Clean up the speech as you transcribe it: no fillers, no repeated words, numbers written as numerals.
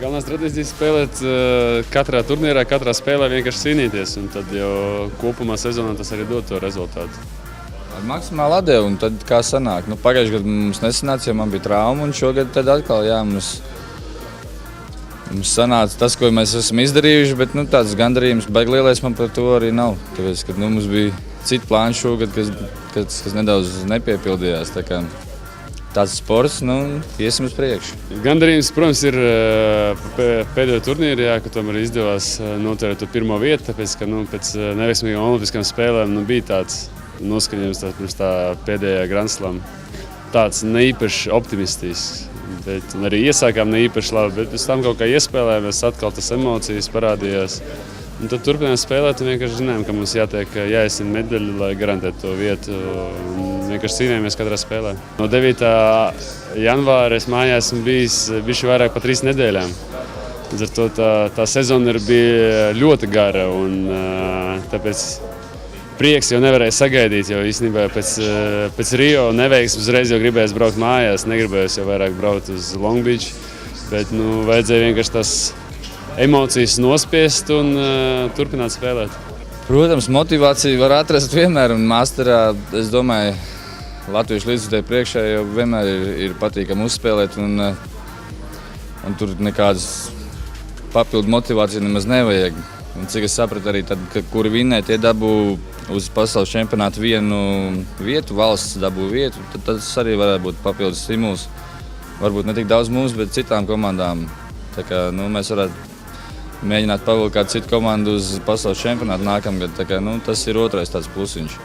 Galvenā stratēģija spēlēt katrā turnīrā, katrā spēlē vienkārši cīnīties. Un tad jau kopumā sezonā tas arī dod to rezultātu. Ar maksimālu atdevu, un tad kā sanāk. Pagājušajā gadā mums nesanāca, jo man bija trauma, un šogad tad atkal mums sanāca tas, ko mēs esam izdarījuši, bet tāds gandarījums baigi lielais man par to arī nav. Tāpēc, kad mums bija citi plāni šogad, kas nedaudz nepiepildījās. Tāds sports, iesim uz priekšu. Gandarījums, protams, ir pēdējo turnīru, ka tomēr izdevās noturēt to pirmo vietu, tāpēc, ka pēc neveiksmīgām olimpiskām spēlēm bija tāds noskaņojums pirms tā pēdējā Grand Slam. Tāds neīpaši optimistisks, bet arī iesākām neīpaši labi, bet pēc tam kaut kā iespēlējāmies, atkal tas emocijas parādījās. Un tad turpinājām spēlēt un vienkārši zinājām, ka mums jāizcīna medaļa, lai garantētu to vietu. Vienkārši cīnījāmies katrā spēlē. No 9. janvāra es mājās esmu bijis bišķi vairāk par 3 nedēļām. Līdz ar to tā sezona bija ļoti gara un tāpēc prieks jau nevarēja sagaidīt, jo īstenībā pēc Rio neveiksmes uzreiz jau gribējās braukt mājās, negribējās jau vairāk braukt uz Long Beach, bet vajadzēja vienkārši tas emocijas nospiest un turpināt spēlēt. Protams, motivāciju var atrast vienmēr, un masterā, es domāju, latviešu līdzjutēju priekšā jau vienmēr ir patīkami uzspēlēt, un tur nekādas papildu motivāciju nemaz nevajag. Un cik es sapratu arī, kuri vinnē, tie dabū uz pasaules čempionātu vienu vietu, valsts dabū vietu, tad tas arī varētu būt papildus stimuls. Varbūt ne tik daudz mums, bet citām komandām. Tā kā, mēs varētu mēģināt pavilkt kādu citu komandu uz pasaules čempionātu nākamgad. Tā kā, tas ir otrais tāds plusiņš.